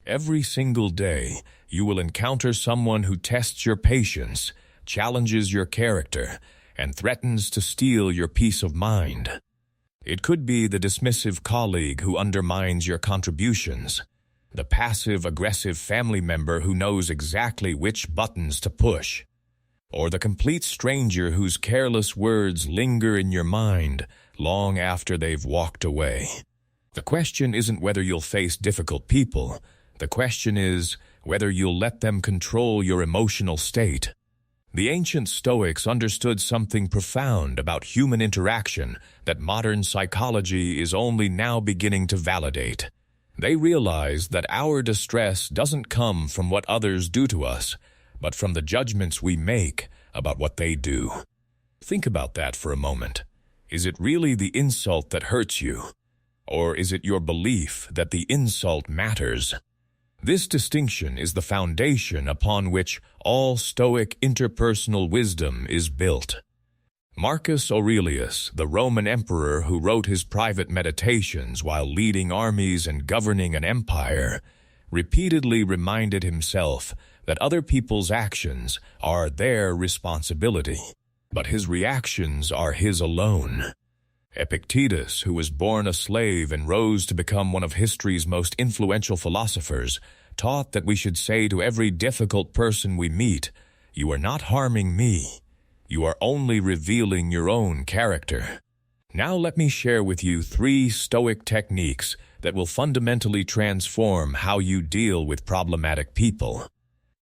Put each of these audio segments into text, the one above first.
Every single day, you will encounter someone who tests your patience, challenges your character, and threatens to steal your peace of mind. It could be the dismissive colleague who undermines your contributions, the passive-aggressive family member who knows exactly which buttons to push, or the complete stranger whose careless words linger in your mind long after they've walked away. The question isn't whether you'll face difficult people. The question is whether you'll let them control your emotional state. The ancient Stoics understood something profound about human interaction that modern psychology is only now beginning to validate. They realized that our distress doesn't come from what others do to us, but from the judgments we make about what they do. Think about that for a moment. Is it really the insult that hurts you? Or is it your belief that the insult matters? This distinction is the foundation upon which all Stoic interpersonal wisdom is built. Marcus Aurelius, the Roman emperor who wrote his private meditations while leading armies and governing an empire, repeatedly reminded himself that other people's actions are their responsibility, but his reactions are his alone. Epictetus, who was born a slave and rose to become one of history's most influential philosophers, taught that we should say to every difficult person we meet, "You are not harming me. You are only revealing your own character." Now let me share with you 3 Stoic techniques that will fundamentally transform how you deal with problematic people.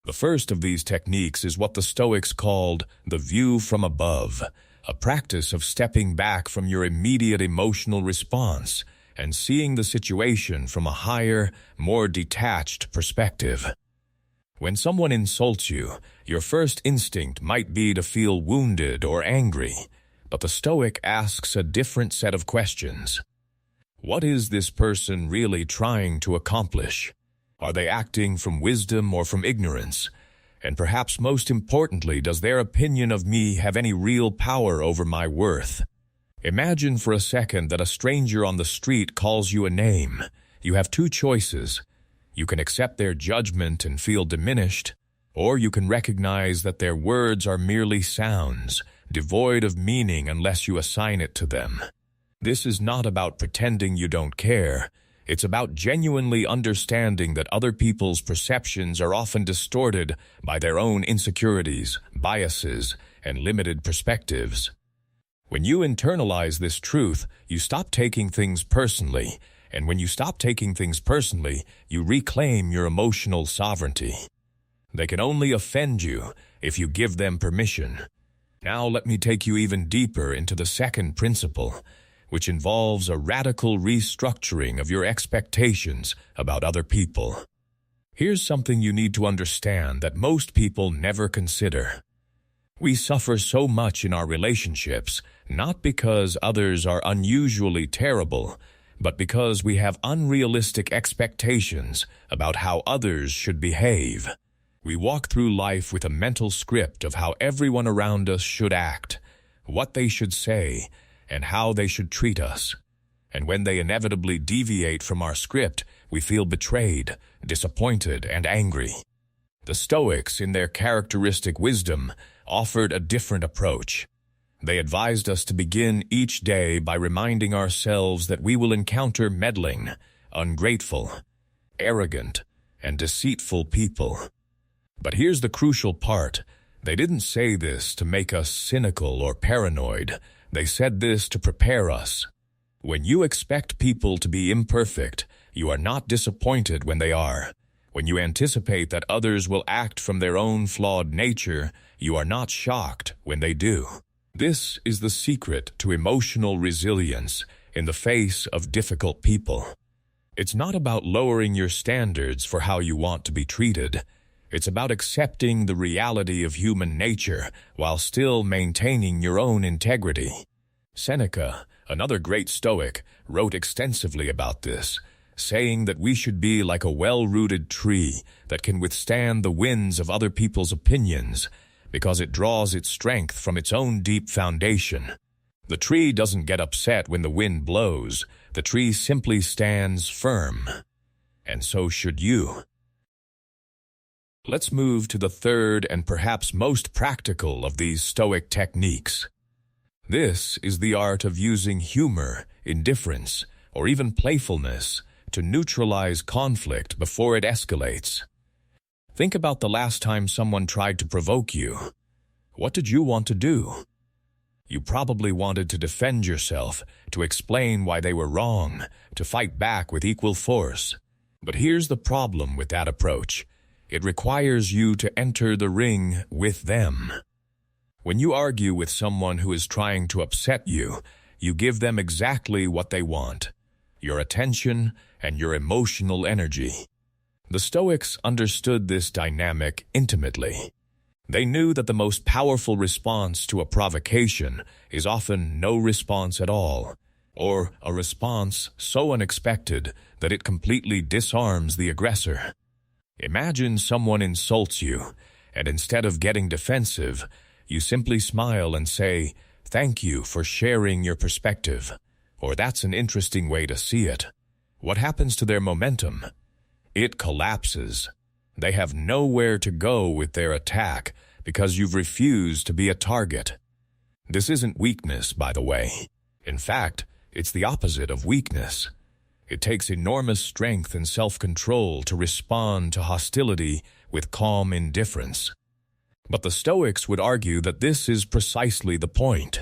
The first of these techniques is what the Stoics called the view from above, a practice of stepping back from your immediate emotional response and seeing the situation from a higher, more detached perspective. When someone insults you, your first instinct might be to feel wounded or angry, but the Stoic asks a different set of questions. What is this person really trying to accomplish? Are they acting from wisdom or from ignorance? And perhaps most importantly, does their opinion of me have any real power over my worth? Imagine for a second that a stranger on the street calls you a name. You have 2 choices. You can accept their judgment and feel diminished, or you can recognize that their words are merely sounds, devoid of meaning unless you assign it to them. This is not about pretending you don't care. It's about genuinely understanding that other people's perceptions are often distorted by their own insecurities, biases, and limited perspectives. When you internalize this truth, you stop taking things personally, and when you stop taking things personally, you reclaim your emotional sovereignty. They can only offend you if you give them permission. Now let me take you even deeper into the second principle, which involves a radical restructuring of your expectations about other people. Here's something you need to understand that most people never consider. We suffer so much in our relationships, not because others are unusually terrible, but because we have unrealistic expectations about how others should behave. We walk through life with a mental script of how everyone around us should act, what they should say, and how they should treat us. And when they inevitably deviate from our script, we feel betrayed, disappointed, and angry. The Stoics, in their characteristic wisdom, offered a different approach. They advised us to begin each day by reminding ourselves that we will encounter meddling, ungrateful, arrogant, and deceitful people. But here's the crucial part. They didn't say this to make us cynical or paranoid. They said this to prepare us. When you expect people to be imperfect, you are not disappointed when they are. When you anticipate that others will act from their own flawed nature, you are not shocked when they do. This is the secret to emotional resilience in the face of difficult people. It's not about lowering your standards for how you want to be treated. It's about accepting the reality of human nature while still maintaining your own integrity. Seneca, another great Stoic, wrote extensively about this, saying that we should be like a well-rooted tree that can withstand the winds of other people's opinions because it draws its strength from its own deep foundation. The tree doesn't get upset when the wind blows. The tree simply stands firm. And so should you. Let's move to the third and perhaps most practical of these Stoic techniques. This is the art of using humor, indifference, or even playfulness to neutralize conflict before it escalates. Think about the last time someone tried to provoke you. What did you want to do? You probably wanted to defend yourself, to explain why they were wrong, to fight back with equal force. But here's the problem with that approach. It requires you to enter the ring with them. When you argue with someone who is trying to upset you, you give them exactly what they want: your attention and your emotional energy. The Stoics understood this dynamic intimately. They knew that the most powerful response to a provocation is often no response at all, or a response so unexpected that it completely disarms the aggressor. Imagine someone insults you, and instead of getting defensive, you simply smile and say, "Thank you for sharing your perspective," or "That's an interesting way to see it." What happens to their momentum? It collapses. They have nowhere to go with their attack because you've refused to be a target. This isn't weakness, by the way. In fact, it's the opposite of weakness. It takes enormous strength and self-control to respond to hostility with calm indifference. But the Stoics would argue that this is precisely the point.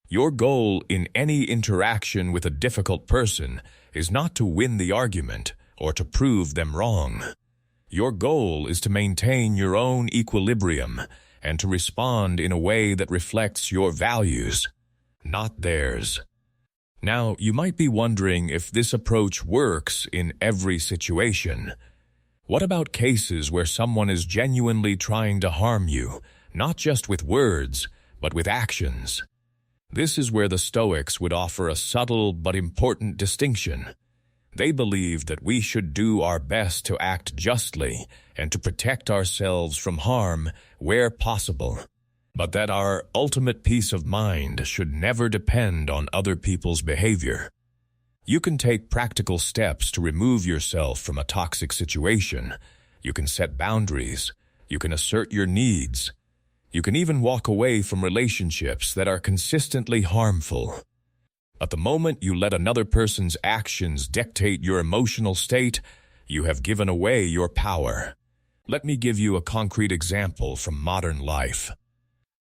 Your goal in any interaction with a difficult person is not to win the argument or to prove them wrong. Your goal is to maintain your own equilibrium and to respond in a way that reflects your values, not theirs. Now, you might be wondering if this approach works in every situation. What about cases where someone is genuinely trying to harm you, not just with words, but with actions? This is where the Stoics would offer a subtle but important distinction. They believed that we should do our best to act justly and to protect ourselves from harm where possible, but that our ultimate peace of mind should never depend on other people's behavior. You can take practical steps to remove yourself from a toxic situation. You can set boundaries. You can assert your needs. You can even walk away from relationships that are consistently harmful. But the moment you let another person's actions dictate your emotional state, you have given away your power. Let me give you a concrete example from modern life.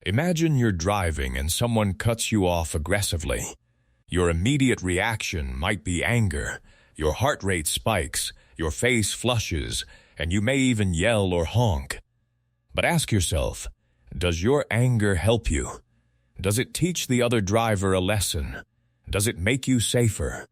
Imagine you're driving and someone cuts you off aggressively. Your immediate reaction might be anger. Your heart rate spikes, your face flushes, and you may even yell or honk. But ask yourself, does your anger help you? Does it teach the other driver a lesson? Does it make you safer?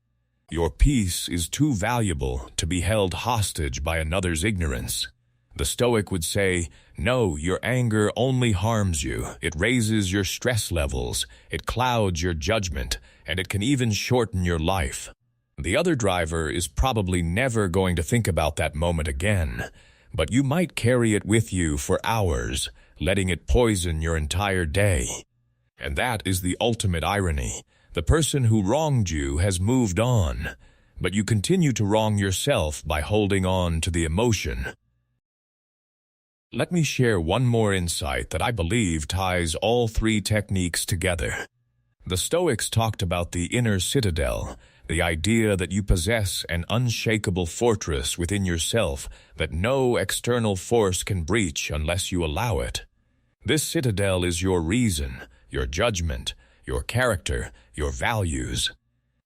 Your peace is too valuable to be held hostage by another's ignorance. The Stoic would say, no, your anger only harms you. It raises your stress levels, it clouds your judgment, and it can even shorten your life. The other driver is probably never going to think about that moment again, but you might carry it with you for hours, letting it poison your entire day. And that is the ultimate irony. The person who wronged you has moved on, but you continue to wrong yourself by holding on to the emotion. Let me share one more insight that I believe ties all three techniques together. The Stoics talked about the inner citadel, the idea that you possess an unshakable fortress within yourself that no external force can breach unless you allow it. This citadel is your reason, your judgment, your character, your values.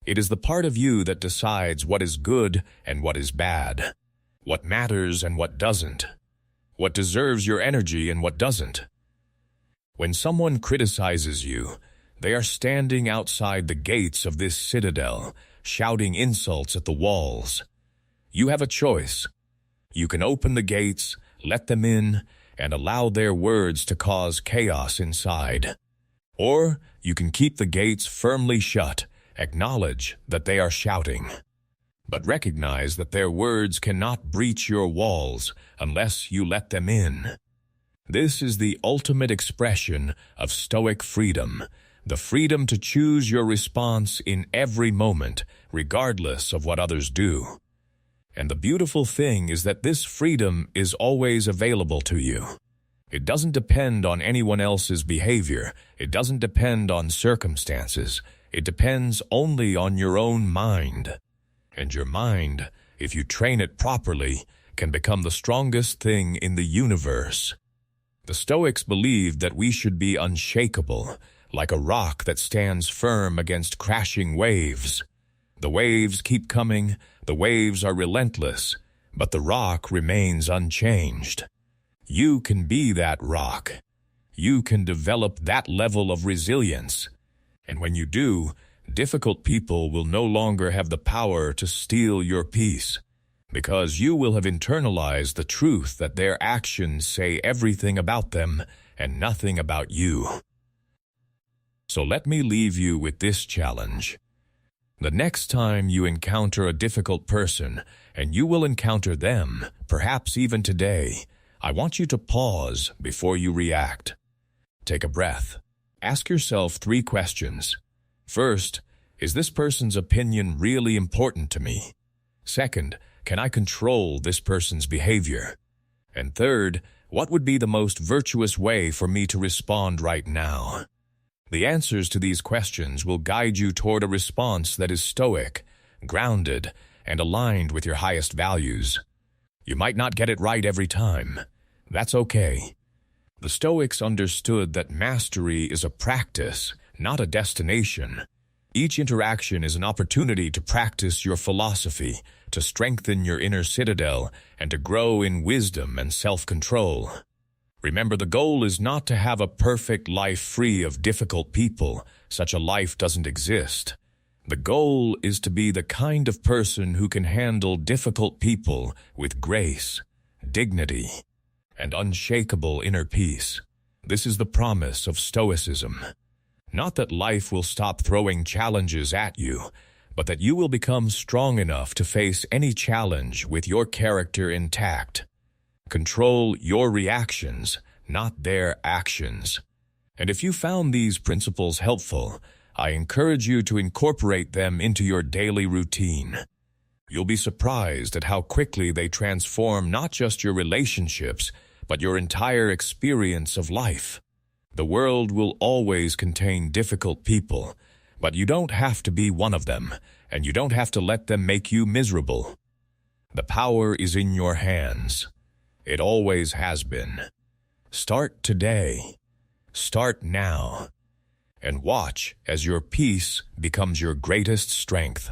It is the part of you that decides what is good and what is bad, what matters and what doesn't, what deserves your energy and what doesn't. When someone criticizes you, they are standing outside the gates of this citadel, shouting insults at the walls. You have a choice. You can open the gates, let them in, and allow their words to cause chaos inside. Or you can keep the gates firmly shut, acknowledge that they are shouting, but recognize that their words cannot breach your walls unless you let them in. This is the ultimate expression of Stoic freedom, the freedom to choose your response in every moment, regardless of what others do. And the beautiful thing is that this freedom is always available to you. It doesn't depend on anyone else's behavior. It doesn't depend on circumstances. It depends only on your own mind. And your mind, if you train it properly, can become the strongest thing in the universe. The Stoics believed that we should be unshakable, like a rock that stands firm against crashing waves. The waves keep coming, the waves are relentless, but the rock remains unchanged. You can be that rock. You can develop that level of resilience. And when you do, difficult people will no longer have the power to steal your peace, because you will have internalized the truth that their actions say everything about them and nothing about you. So let me leave you with this challenge. The next time you encounter a difficult person, and you will encounter them, perhaps even today, I want you to pause before you react. Take a breath. Ask yourself 3 questions. First, is this person's opinion really important to me? Second, can I control this person's behavior? And third, what would be the most virtuous way for me to respond right now? The answers to these questions will guide you toward a response that is stoic, grounded, and aligned with your highest values. You might not get it right every time. That's okay. The Stoics understood that mastery is a practice, not a destination. Each interaction is an opportunity to practice your philosophy, to strengthen your inner citadel, and to grow in wisdom and self-control. Remember, the goal is not to have a perfect life free of difficult people. Such a life doesn't exist. The goal is to be the kind of person who can handle difficult people with grace, dignity, and unshakable inner peace. This is the promise of Stoicism. Not that life will stop throwing challenges at you, but that you will become strong enough to face any challenge with your character intact. Control your reactions, not their actions. And if you found these principles helpful, I encourage you to incorporate them into your daily routine. You'll be surprised at how quickly they transform not just your relationships, but your entire experience of life. The world will always contain difficult people, but you don't have to be one of them, and you don't have to let them make you miserable. The power is in your hands. It always has been. Start today. Start now. And watch as your peace becomes your greatest strength.